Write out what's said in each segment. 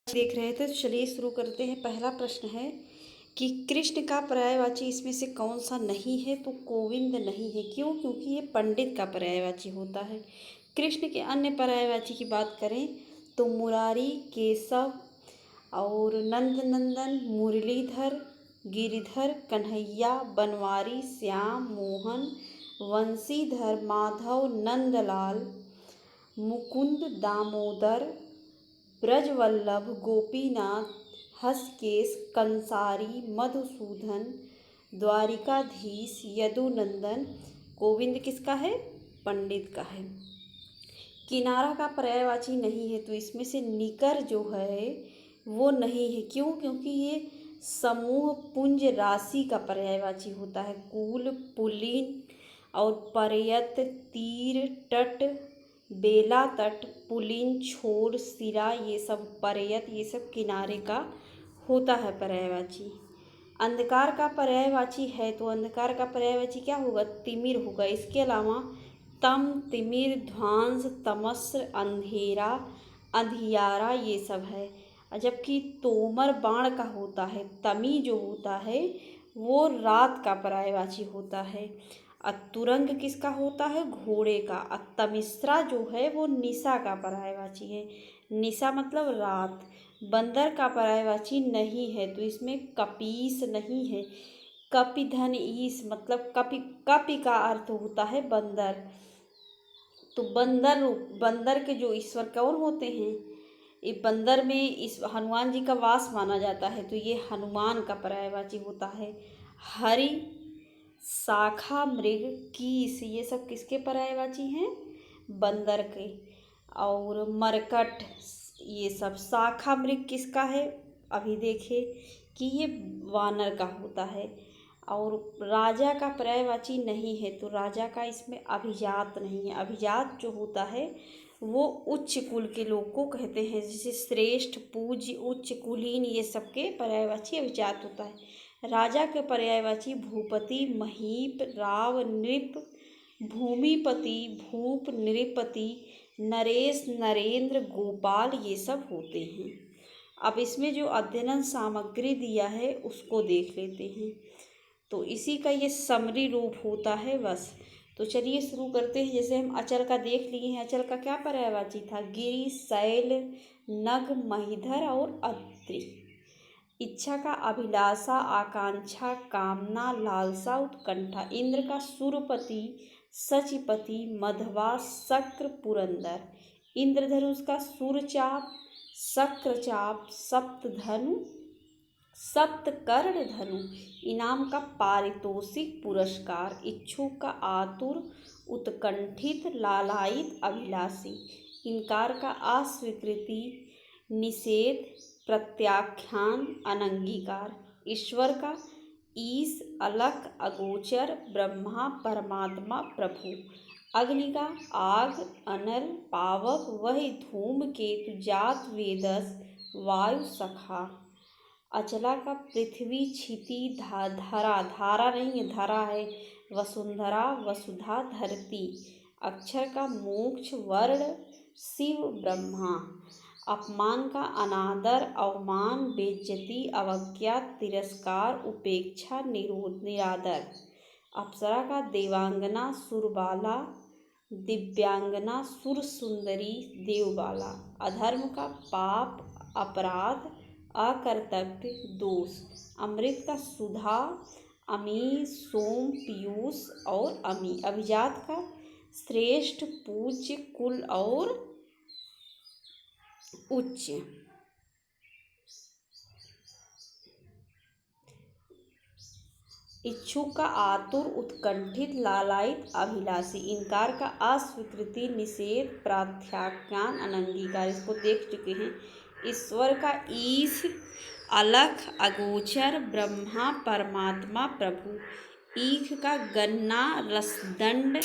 देख रहे थे तो चलिए शुरू करते हैं। पहला प्रश्न है कि कृष्ण का पर्यायवाची इसमें से कौन सा नहीं है? तो गोविंद नहीं है। क्यों? क्योंकि ये पंडित का पर्यायवाची होता है। कृष्ण के अन्य पर्यायवाची की बात करें तो मुरारी, केशव और नंद नंदन, मुरलीधर, गिरिधर, कन्हैया, बनवारी, श्याम, मोहन, वंशीधर, माधव, नंदलाल, मुकुंद, दामोदर, ब्रजवल्लभ, गोपीनाथ, हंसकेश, कंसारी, मधुसूदन, द्वारिकाधीश, यदुनंदन। गोविंद किसका है? पंडित का है। किनारा का पर्यायवाची नहीं है तो इसमें से निकर जो है वो नहीं है। क्यों? क्योंकि ये समूह, पुंज, राशि का पर्यायवाची होता है। कूल, पुलिन और पर्यत, तीर, तट, बेला तट, पुलिन, छोर, सिरा, ये सब पर्यत, ये सब किनारे का होता है पर्यायवाची। अंधकार का पर्यायवाची है तो अंधकार का पर्यायवाची क्या होगा? तिमिर होगा। इसके अलावा तम, तिमिर, ध्वांस, तमस्र, अंधेरा, अंधियारा, ये सब है। जबकि तोमर बाण का होता है। तमी जो होता है वो रात का पर्यायवाची होता है। तुरंग किसका होता है? घोड़े का। तमिश्रा जो है वो निशा का पर्यायवाची है। निशा मतलब रात। बंदर का पर्यायवाची नहीं है तो इसमें कपीस नहीं है। कपिधन ईस मतलब कपि का अर्थ होता है बंदर। तो बंदर के जो ईश्वर कौन होते हैं? ये बंदर में इस हनुमान जी का वास माना जाता है तो ये हनुमान का पर्यायवाची होता है। हरि, शाखा, मृग, कीस, ये सब किसके पर्यायवाची हैं? बंदर के। और मरकट, ये सब। शाखा मृग किसका है? अभी देखिए कि ये वानर का होता है। और राजा का पर्यायवाची नहीं है तो राजा का इसमें अभिजात नहीं है। अभिजात जो होता है वो उच्च कुल के लोग को कहते हैं, जैसे श्रेष्ठ, पूज्य, उच्च, कुलीन, ये सबके पर्यायवाची अभिजात होता है। राजा के पर्यायवाची भूपति, महीप, राव, नृप, भूमिपति, भूप, नृपति, नरेश, नरेंद्र, गोपाल, ये सब होते हैं। अब इसमें जो अध्ययन सामग्री दिया है उसको देख लेते हैं। तो इसी का ये समरी रूप होता है बस। तो चलिए शुरू करते हैं। जैसे हम अचल का देख लिए हैं। अचल का क्या पर्यायवाची था? गिरि, शैल, नग, महीधर और अत्रि। इच्छा का अभिलाषा, आकांक्षा, कामना, लालसा, उत्कंठा। इंद्र का सुरपति, सचिपति, मधवा, शक्र, पुरंदर। इंद्रधनुष का सुरचाप, शक्रचाप, सप्तधनु, सप्तकर्ण धनु। इनाम का पारितोषिक, पुरस्कार। इच्छुक का आतुर, उत्कंठित, लालायित, अभिलाषी। इनकार का अस्वीकृति, निषेध, प्रत्याख्यान, अनंगीकार। ईश्वर का ईश, अलख, अगोचर, ब्रह्मा, परमात्मा, प्रभु। अग्नि का आग, अनल, पावक, वही धूम, केतु, जात, वेदस, वायु, सखा। अचला का पृथ्वी, क्षिति, धरा, धारा नहीं है धरा है, वसुंधरा, वसुधा, धरती। अक्षर का मोक्ष, वर्ण, शिव, ब्रह्मा। अपमान का अनादर, अवमान, बेइज्जती, अवज्ञा, तिरस्कार, उपेक्षा, निरादर। अप्सरा का देवांगना, सुरबाला, दिव्यांगना, सुर सुंदरी, देवबाला। अधर्म का पाप, अपराध, अकर्तव्य, दोष। अमृत का सुधा, अमी, सोम, पीयूष और अमी। अभिजात का श्रेष्ठ, पूज्य, कुल और उच्च। इच्छुक का आतुर, उत्कंठित, लालायित, अभिलाषी। इनकार का अस्वीकृति, निषेध, प्रत्याख्यान, अनंगीकार। इसको देख चुके हैं। ईश्वर का ईश, अलख, अगोचर, ब्रह्मा, परमात्मा, प्रभु। ईख का गन्ना, रसदंड,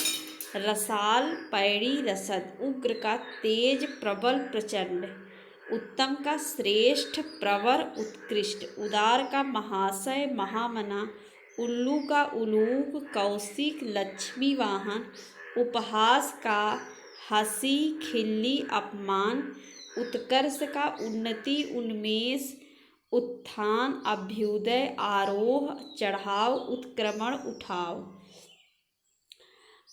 रसाल, पैड़ी, रसद। उग्र का तेज, प्रबल, प्रचंड। उत्तम का श्रेष्ठ, प्रवर, उत्कृष्ट। उदार का महाशय, महामना। उल्लू का उलूक, कौशिक, लक्ष्मी वाहन। उपहास का हंसी, खिल्ली, अपमान। उत्कर्ष का उन्नति, उन्मेष, उत्थान, अभ्युदय, आरोह, चढ़ाव, उत्क्रमण, उठाव।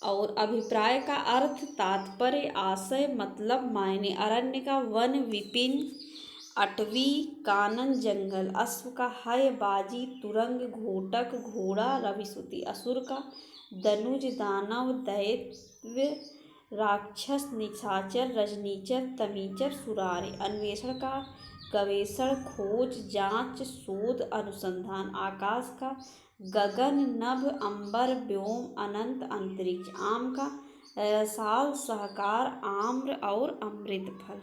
और अभिप्राय का अर्थ, तात्पर्य, आशय, मतलब, मायने। अरण्य का वन, विपिन, अटवी, कानन, जंगल। अश्व का हय, बाजी, तुरंग, घोटक, घोड़ा, रविसुति। असुर का दनुज, दानव, दैत्य, राक्षस, निशाचर, रजनीचर, तमीचर, सुरारी। अन्वेषण का गवेषण, खोज, जांच, शोध, अनुसंधान। आकाश का गगन, नभ, अंबर, व्योम, अनंत, अंतरिक्ष। आम का रसाल, सहकार, आम्र और अमृत फल।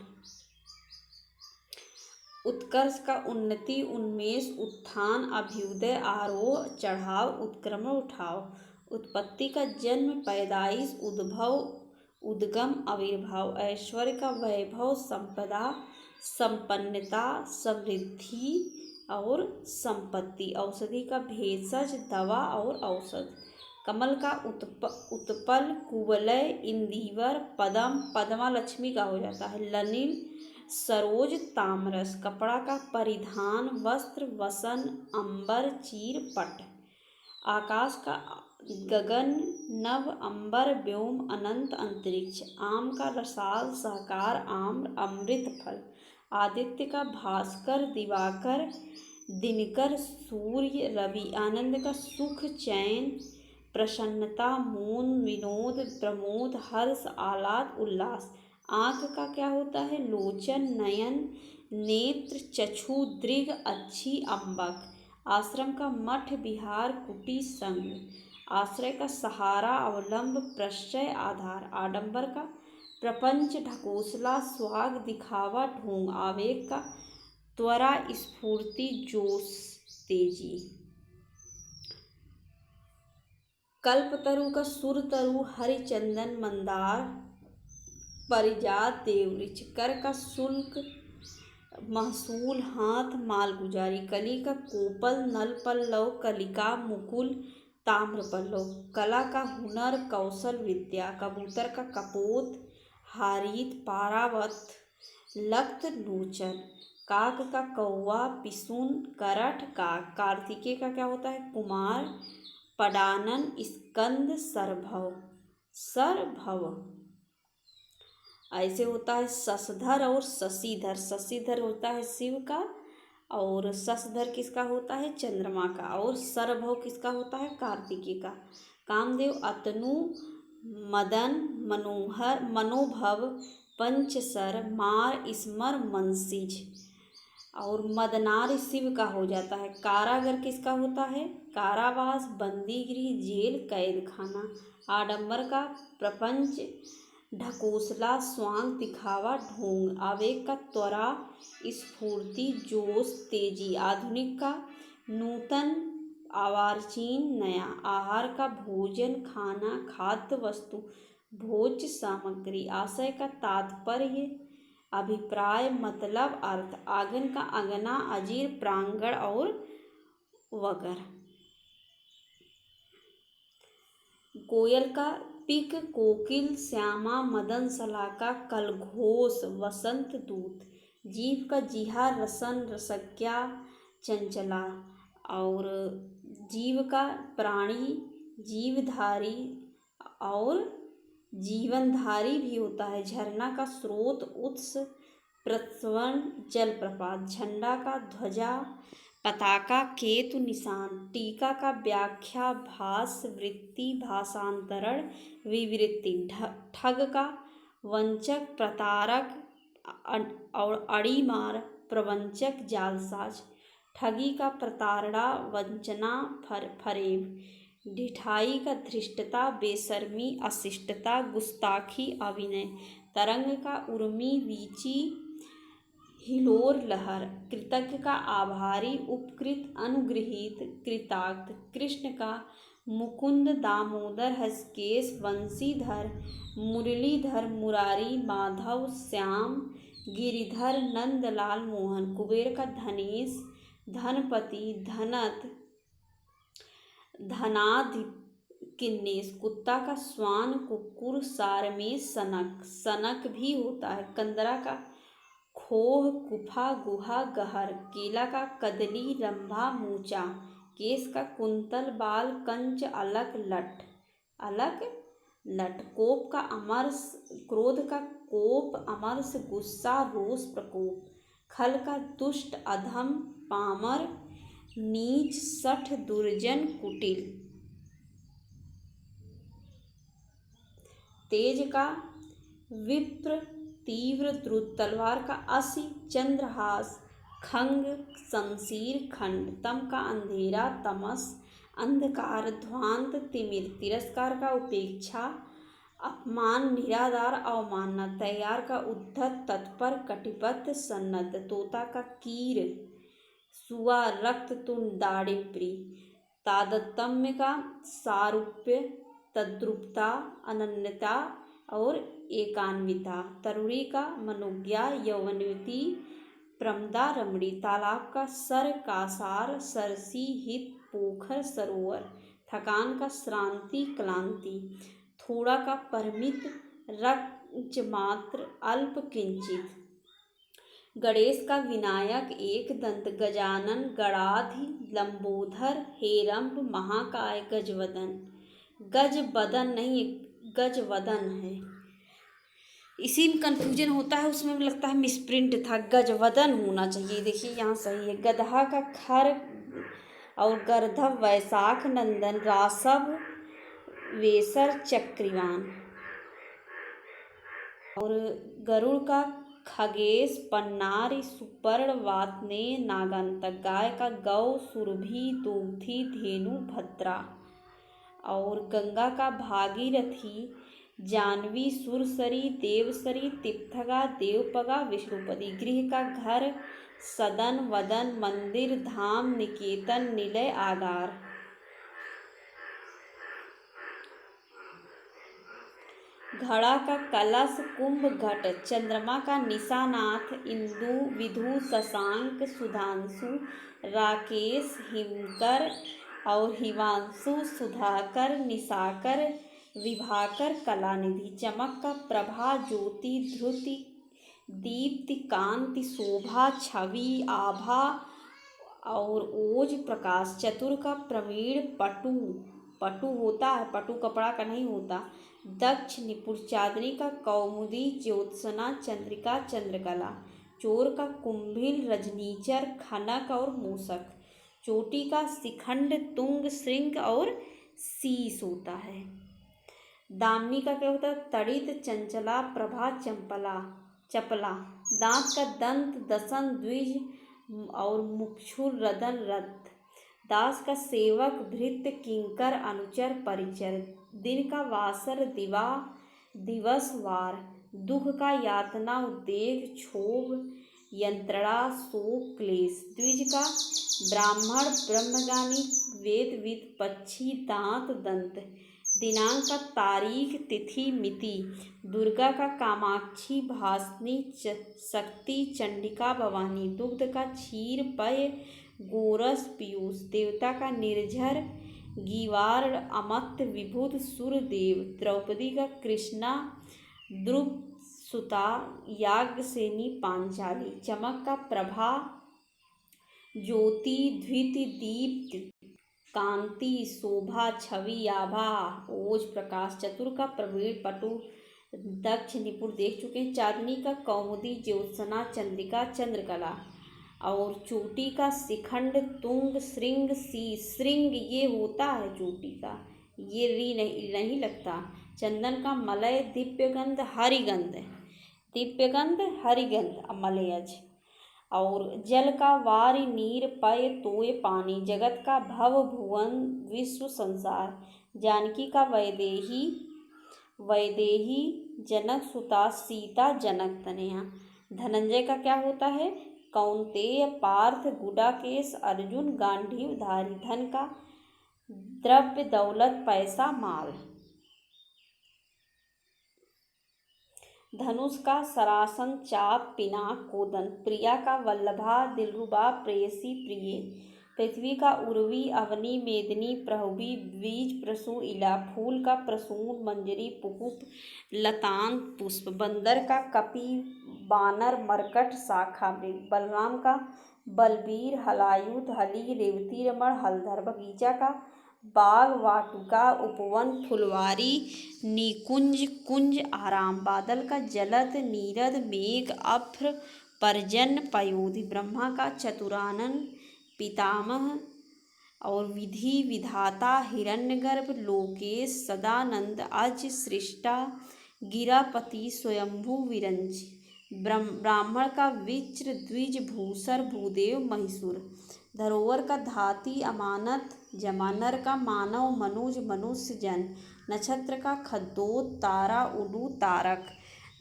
उत्कर्ष का उन्नति, उन्मेष, उत्थान, अभ्युदय, आरोह, चढ़ाव, उत्क्रमण, उठाव। उत्पत्ति का जन्म, पैदाइश, उद्भव, उद्गम, आविर्भाव। ऐश्वर्य का वैभव, संपदा, संपन्नता, समृद्धि और संपत्ति। औषधि का भेषज, दवा और औषध। कमल का उत्पल, कुवलय, इंदिवर, पद्म, पद्मा लक्ष्मी का हो जाता है, ललित, सरोज, तामरस। कपड़ा का परिधान, वस्त्र, वसन, अंबर, चीर, पट। आकाश का गगन, नभ, अंबर, व्योम, अनंत, अंतरिक्ष। आम का रसाल, सहकार, आम्र, अमृत फल। आदित्य का भास्कर, दिवाकर, दिनकर, सूर्य, रवि। आनंद का सुख, चैन, प्रसन्नता, मौन, विनोद, प्रमोद, हर्ष, आह्लाद, उल्लास। आँख का क्या होता है, लोचन, नयन, नेत्र, चक्षु, दृग, अच्छी, अम्बक। आश्रम का मठ, विहार, कुटी, संग। आश्रय का सहारा, अवलंब, प्रश्रय, आधार। आडंबर का प्रपंच, ढकोसला, स्वाग, दिखावा, ढोंग। आवेग का त्वरा, स्फूर्ति, जोश, तेजी। कल्पतरु का सुरतरु, हरिचंदन, मंदार, पारिजात, देववृक्ष। कर का शुल्क, महसूल, हाथ, मालगुजारी। कली का कोपल, नल पल्लव, कलिका, मुकुल, ताम्र पल्लव। कला का हुनर, कौशल, विद्या। कबूतर का कपोत, हारीत, पारावत, लक्त, लोचन। काक का कौवा, पिसुन, करठ, काक। कार्तिकेय का क्या होता है, कुमार, पडानन, स्कंद, सरभव, सरभव। ऐसे होता है शशधर और शशिधर। शशिधर होता है शिव का और शशधर किसका होता है, चंद्रमा का। और सरभव किसका होता है, कार्तिकेय का। कामदेव, अतनु, मदन, मनोहर, मनोभव, पंचसर, मार, स्मर, मनसिज। और मदनार शिव का हो जाता है। कारागर किसका होता है, कारावास, बंदीगृह, जेल, कैद खाना। आडंबर का प्रपंच, ढकोसला, स्वांग, दिखावा, ढोंग। आवेग का त्वरा, स्फूर्ति, जोश, तेजी। आधुनिक का नूतन, अर्वाचीन, नया। आहार का भोजन, खाना, खाद्य वस्तु, भोज्य सामग्री। आशय का तात्पर्य, अभिप्राय, मतलब, अर्थ। आंगन का अंगना, अजीर, प्रांगण और वगर। कोयल का पिक, कोकिल, श्यामा, मदन, शलाका, कलघोष, वसंत दूत। जीव का जिहा, रसन, रसज्ञा, चंचला। और जीव का प्राणी, जीवधारी और जीवनधारी भी होता है। झरना का स्रोत, उत्स, प्रस्रवण, जलप्रपात। झंडा का ध्वजा, पताका, केतु, निशान। टीका का व्याख्या, भाष्य, वृत्ति, भाषांतरण, विवृत्ति। ठग का वंचक, प्रतारक और अड़ीमार, प्रवंचक, जालसाज। ठगी का प्रताड़ना, वंचना, फरेब। ढिठाई का धृष्टता, बेशर्मी, अशिष्टता, गुस्ताखी, अविनय। तरंग का उर्मी, वीची, हिलोर, लहर। कृतज्ञ का आभारी, उपकृत, अनुगृहीत, कृतार्थ। कृष्ण का मुकुंद, दामोदर, हृषिकेश, बंशीधर, मुरलीधर, मुरारी, माधव, श्याम, गिरिधर, नंदलाल, मोहन। कुबेर का धनेश, धनपति, धनत, धनाधिप, किन्नेस। कुत्ता का श्वान, कुक्कुर, सारमेय, सनक, सनक भी होता है। कंदरा का खोह गुफा गुहा गहर, केला का कदली रंभा मूचा, केस का कुंतल बाल कंच अलक लट, अलक लट, कोप का अमरस, क्रोध का कोप अमरस, गुस्सा रोष प्रकोप, खल का दुष्ट अधम पामर, नीच सठ दुर्जन कुटिल, तेज का विप्र तीव्र द्रुत, तलवार का असी चंद्रहास, खंग शमशीर खंड, तम का अंधेरा तमस, अंधकार ध्वांत तिमिर, तिरस्कार का उपेक्षा, अपमान निराधार अवमानना, तैयार का उद्धत तत्पर कटिबद्ध सन्नद्ध, तोता का कीर सुआ रक्त तुंड दाढ़ी प्री, तादतम्य का सारूप्य तद्रुपता अनन्यता और एकान्विता, तरुणी का मनोज्ञा यौवनवती प्रमदा रमणी, तालाब का सर कासार सरसी हित पोखर सरोवर, थकान का श्रांति क्लांति, थोड़ा का परिमित रच मात्र अल्प किंचित, गणेश का विनायक एक दंत, गजानन गणाधि लंबोधर हेरंब महाकाय गजवदन, गज बदन नहीं गजवदन है, इसी में कन्फ्यूजन होता है, उसमें लगता है मिसप्रिंट था, गजवदन होना चाहिए। देखिए यहाँ सही है। गधा का खर और गर्धव वैशाख नंदन, रासव वेसर चक्रिवान, और गरुड़ का खगेश पन्नारी सुपर्ण वातने नागंतक, गाय का गौ सुरभि दुग्धी धेनु भद्रा, और गंगा का भागीरथी जानवी सुरसरी देवसरी तिप्थगा देवपगा विष्णुपति, गृह का घर सदन वदन मंदिर धाम निकेतन निलय आगार, घड़ा का कलश कुंभ घट, चंद्रमा का निशानाथ इंदु विधु शशांक सुधांशु राकेश हिमकर, और हिमांशु सुधाकर निशाकर विभाकर कलानिधि, चमक का प्रभा ज्योति ध्रुति दीप्ति कांति शोभा छवि आभा और ओज प्रकाश, चतुर का प्रवीण पटु, पटु होता है, पटु कपड़ा का नहीं होता, दक्ष निपुण, चांदनी का कौमुदी ज्योत्सना चंद्रिका चंद्रकला, चोर का कुंभिल रजनीचर खनक और मूसक, चोटी का शिखंड तुंग श्रृंग और शीश होता है, दामिनी का क्या होता है, तड़ित चंचला प्रभा चंपला चपला, दांत का दंत दसन द्विज और मुक्षुर रदन रथ, दास का सेवक भृत्य किंकर अनुचर परिचर, दिन का वासर दिवा दिवस वार, दुख का यातना उद्वेग क्षोभ यंत्रणा शोक क्लेश, द्विज का ब्राह्मण ब्रह्मज्ञानी वेदविद पक्षी दांत दंत, दिनांक का तारीख तिथि मिति, दुर्गा का कामाक्षी भासनी शक्ति चंडिका भवानी, दुग्ध का क्षीर पय गोरस पीयूष, देवता का निर्झर गीवार अमत्त विभुत सुरदेव, द्रौपदी का कृष्णा द्रुप सुता याज्ञसेनी पांचाली, चमक का प्रभा ज्योति द्विति दीप्त कांति शोभा छवि आभा ओज प्रकाश, चतुर का प्रवीण पटु दक्ष निपुण देख चुके हैं, चांदनी का कौमुदी ज्योत्सना चंद्रिका चंद्रकला, और चोटी का शिखंड तुंग श्रृंग शीश, श्रृंग ये होता है चोटी का, ये री नहीं लगता, चंदन का मलय दिव्यगंध हरिगंध, दिव्यगंध हरिगंध मलयज, और जल का वारि नीर पय तोय पानी, जगत का भव भुवन विश्व संसार, जानकी का वैदेही वैदेही जनक सुता सीता जनक तनया, धनंजय का क्या होता है, कौंतेय पार्थ गुडाकेश अर्जुन गांडीव धारी, धन का द्रव्य दौलत पैसा माल, धनुष का सरासन चाप पिनाक कोदन, प्रिया का वल्लभा दिलरुबा प्रेयसी प्रिय, पृथ्वी का उर्वी अवनी मेदिनी प्रहुबी बीज प्रसू इला, फूल का प्रसून मंजरी पुकुप लतान पुष्प, बंदर का कपि बानर मरकट शाखा मृग। बलराम का बलबीर हलायुध हली रेवती रमण हलधर। बगीचा का बाग वाटुका उपवन फुलवारी निकुंज कुंज आराम। बादल का जलद नीरद मेघ अभ्र पर्जन्य पयोधि। ब्रह्मा का चतुरानन पितामह और विधि विधाता हिरण्यगर्भ लोकेश सदानंद अज सृष्टा गिरापति स्वयंभू विरंच। ब्राह्मण का विच्र द्विज भूसर भूदेव महिषुर। धरोहर का धाती अमानत जमा। नर का मानव मनुज मनुष्य जन। नक्षत्र का खद्दोत तारा उडू तारक।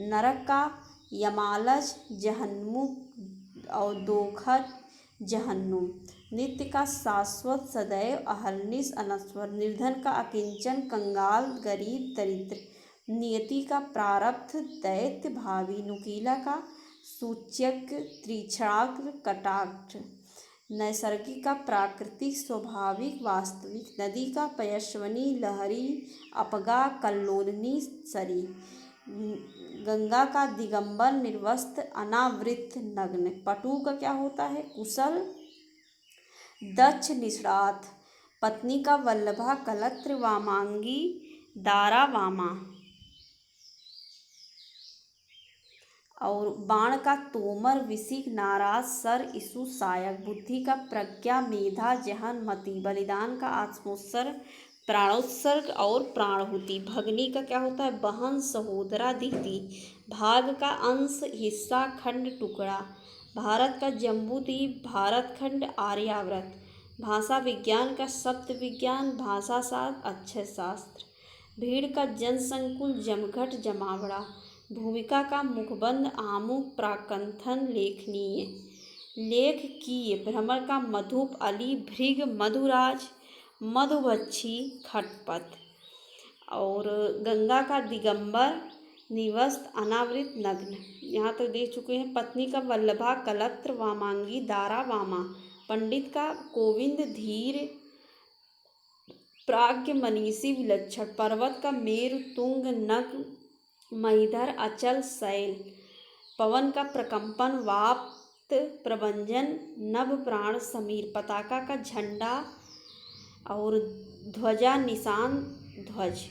नरक का यमालज जहन्नुम और दोखर जहन्नुम। नित्य का शाश्वत सदैव अहर्निश अनश्वर। निर्धन का अकिंचन कंगाल गरीब दरिद्र। नियति का प्रारब्ध दैत्य भावी। नुकीला का सूच्यक त्रिक्षाग्र कटाक्ष। नैसर्गिक का प्राकृतिक स्वाभाविक वास्तविक। नदी का पयस्विनी लहरी अपगा कल्लोलिनी सरी। गंगा का दिगंबर निर्वस्त्र अनावृत नग्न। पटु का क्या होता है? कुशल दक्ष निष्णात। पत्नी का वल्लभा कलत्र वामांगी दारा वामा। और बाण का तोमर विशिख नाराज सर इसु सायक। बुद्धि का प्रज्ञा मेधा जहन मति। बलिदान का आत्मोत्सर्ग प्राणोत्सर्ग और प्राणहुति। भगनी का क्या होता है? बहन सहोदरा दीदी। भाग का अंश हिस्सा खंड टुकड़ा। भारत का जम्बूद्वीप भारत खंड आर्यावर्त। भाषा विज्ञान का शब्द विज्ञान भाषा शास्त्र अक्षर शास्त्र। भीड़ का जनसंकुल जमघट जमावड़ा। भूमिका का मुखबंद आमुख प्राकंथन लेखनीय लेख कीय। भ्रमर का मधुप अली भृग मधुराज मधुभक्षी खटपथ। और गंगा का दिगंबर निवस्त अनावृत नग्न। यहाँ तो देख चुके हैं। पत्नी का वल्लभा कलत्र वामांगी दारा वामा। पंडित का कोविंद धीर प्राज्ञ मनीषी विलक्षण। पर्वत का मेरु तुंग नग महीधर अचल शैल। पवन का प्रकंपन वाप्त प्रभंजन नभ प्राण समीर। पताका का झंडा और ध्वजा निशान ध्वज।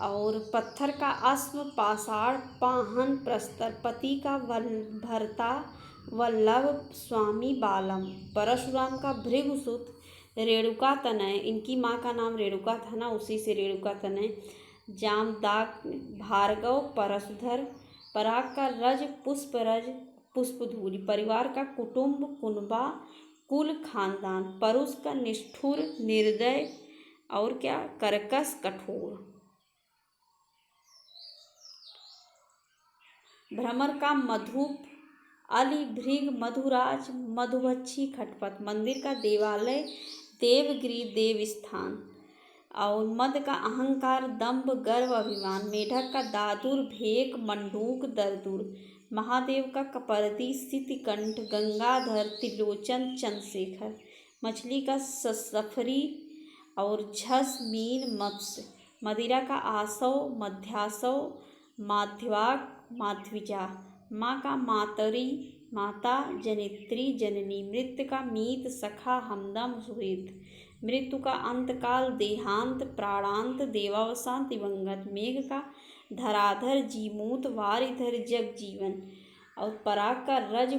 और पत्थर का अश्व पाषाण पाहन प्रस्तर। पति का भरता वल्लभ स्वामी बालम। परशुराम का भृगुसुत रेणुका तनय। इनकी माँ का नाम रेणुका था ना, उसी से रेणुका तनय। जामदाग भार्गव परशुधर। पराग का रज पुष्पधूलि। परिवार का कुटुंब कुनबा कुल खानदान। परुष का निष्ठुर निर्दय और क्या? कर्कश कठोर। भ्रमर का मधुप अली भृग मधुराज मधुभक्षी खटपथ। मंदिर का देवालय देवगिरी देवस्थान। और मद का अहंकार दंभ गर्व अभिमान। मेढक का दादुर भेक मंडूक दरदुर। महादेव का कपर्दी सितिकंठ गंगाधर त्रिलोचन चंद्रशेखर। मछली का सफरी और झस मीन मत्स्य। मदिरा का आसव मध्यासव माध्यवाक माध्विजा। माँ का मातरी माता जनित्री जननी। मृत्यु का मीत सखा हमदम सुहृद। मृत्यु का अंतकाल देहांत प्राणांत देवावसान दिवंगत। मेघ का धराधर जीमूत वारिधर जग जीवन। और पराग का रज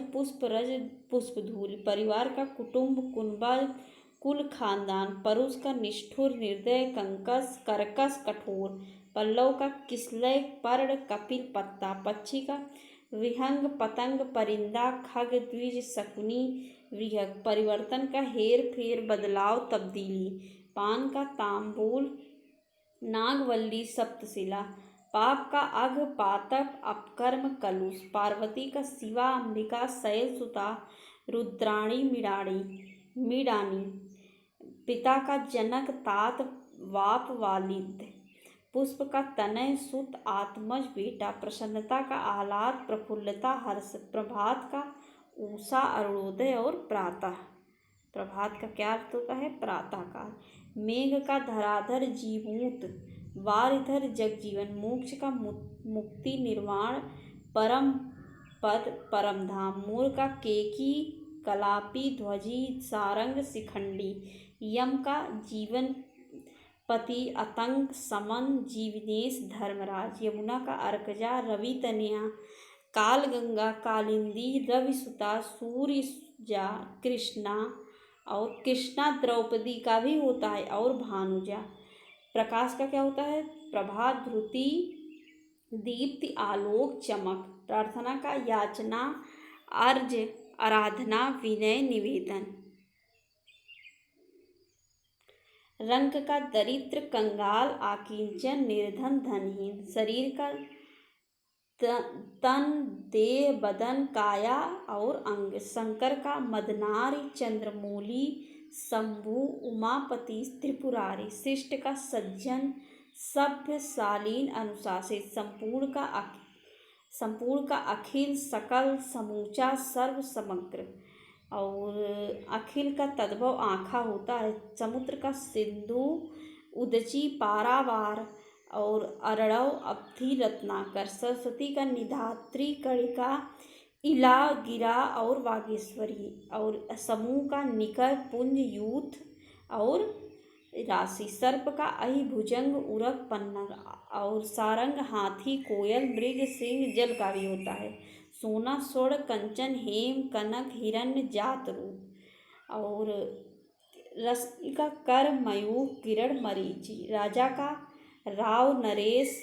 पुष्पधूल। परिवार का कुटुंब कुनबा कुल खानदान। परुष का निष्ठुर निर्दय कर्कश कठोर। पल्लव का किसलय पर्ण कपिल पत्ता। पक्षी का विहंग पतंग परिंदा खग द्विज शकुनी विहग। परिवर्तन का हेर फेर बदलाव तब्दीली। पान का तांबूल नागवल्ली सप्तशिला। पाप का अघ पातक अपकर्म कलुष। पार्वती का शिवा अंबिका शैल सुता रुद्राणी मीडानी। पिता का जनक तात वाप वालिद। पुष्प का तनय सुत आत्मज बेटा। प्रसन्नता का आह्लाद प्रफुल्लता हर्ष। प्रभात का उषा अरुणोदय और प्रातः। प्रभात का क्या अर्थ होता है? प्रातः काल। मेघ का धराधर जीमूत वारिधर जगजीवन। मोक्ष का मुक्ति निर्वाण परम पद परमधाम। मूर का केकी कलापी ध्वजी सारंग शिखंडी। यम का जीवन पति अतंग समन जीवनेश धर्मराज। यमुना का अर्कजा रवि तनया। कालगंगा कालिंदी रविसुता सूर्यजा कृष्णा। और कृष्णा द्रौपदी का भी होता है और भानुजा। प्रकाश का क्या होता है? प्रभा ध्रुति दीप्ति आलोक चमक। प्रार्थना का याचना अर्ज आराधना विनय निवेदन। रंग का दरिद्र कंगाल आकिंचन निर्धन धनहीन। शरीर का तन देह बदन काया और अंग। शंकर का मदनारी चंद्रमौली शंभु उमापति त्रिपुरारी। शिष्ट का सज्जन सभ्य शालीन अनुशासित। संपूर्ण का अखिल सकल समूचा सर्व समग्र। और अखिल का तद्भव आँखा होता है। समुद्र का सिंधु उदची पारावार और अरणव अवधि रत्नाकर। सरस्वती का निधात्री कणिका इला गिरा और वागेश्वरी। और समूह का निकर पुंज यूथ और राशि। सर्प का अहि भुजंग उरग पन्नग। और सारंग हाथी कोयल मृग सिंह जल का भी होता है। सोना स्वर्ण कंचन हेम कनक हिरण्य जात रूप। और रश्मि का कर मयूर किरण मरीचि। राजा का राव नरेश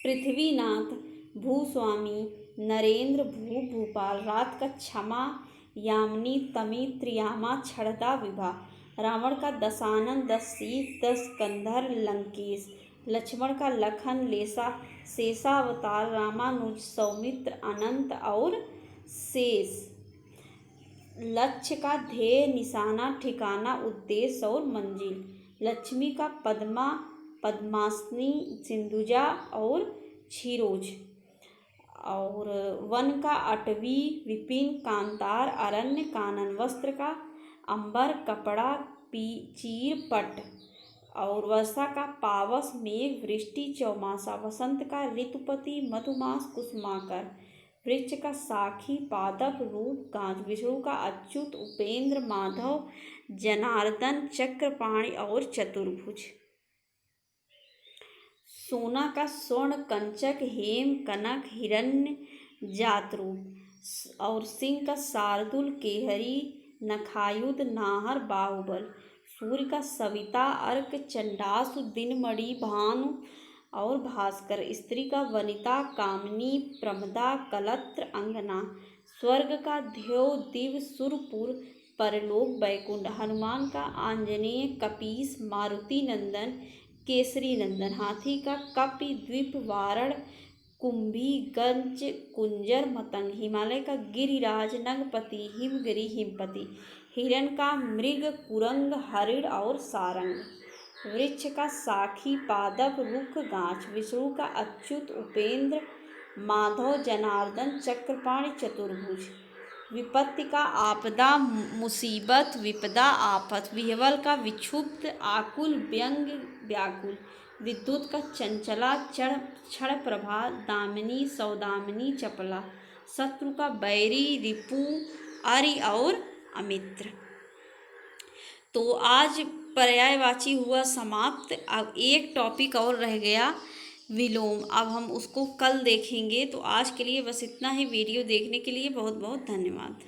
पृथ्वीनाथ भूस्वामी नरेंद्र भूपाल। रात का क्षमा यामिनी तमी त्रियामा क्षणदा विभा। रावण का दशानन 10 शीत 10 कंधर लंकेश। लक्ष्मण का लखन लेसा शेषावतार रामानुज सौमित्र अनंत और शेष। लक्ष्य का ध्येय निशाना ठिकाना उद्देश्य और मंजिल। लक्ष्मी का पद्मा पद्मासनी सिंधुजा और क्षीरोज। और वन का अटवी विपिन कांतार अरण्य कानन। वस्त्र का अंबर कपड़ा चीर पट। और वर्षा का पावस मेघ वृष्टि चौमासा। वसंत का ऋतुपति मधुमास कुसुमाकर। वृक्ष का साखी पादप रूप गांज। विष्णु का अच्युत उपेंद्र माधव जनार्दन चक्रपाणि और चतुर्भुज। सोना का स्वर्ण कंचक हेम कनक हिरण्य जातरूप। और सिंह का शार्दुल केहरी नखायुध नाहर बाहुबल। सूर्य का सविता अर्क चंडासु दिनमणि भानु और भास्कर। स्त्री का वनिता कामिनी प्रमदा कलत्र अंगना। स्वर्ग का ध्येय दिव सुरपुर परलोक वैकुंठ। हनुमान का आंजनेय कपीस मारुति नंदन केसरी नंदन। हाथी का कपि द्वीप वारण कुंभी गंज कुंजर मतंग। हिमालय का गिरिराज नगपति हिमगिरि हिमपति। हिरण का मृग कुरंग हरिण और सारंग। वृक्ष का साखी पादप रुख गाछ। विष्णु का अच्युत उपेंद्र माधव जनार्दन चक्रपाणि चतुर्भुज। विपत्ति का आपदा मुसीबत विपदा आफत। विह्वल का विक्षुब्ध आकुल व्यंग व्याकुल। विद्युत का चंचला क्षण प्रभा दामिनी सौदामिनी चपला। शत्रु का बैरी रिपु अरि और अमित्र। तो आज पर्यायवाची हुआ समाप्त। अब एक टॉपिक और रह गया विलोम। अब हम उसको कल देखेंगे। तो आज के लिए बस इतना ही। वीडियो देखने के लिए बहुत बहुत धन्यवाद।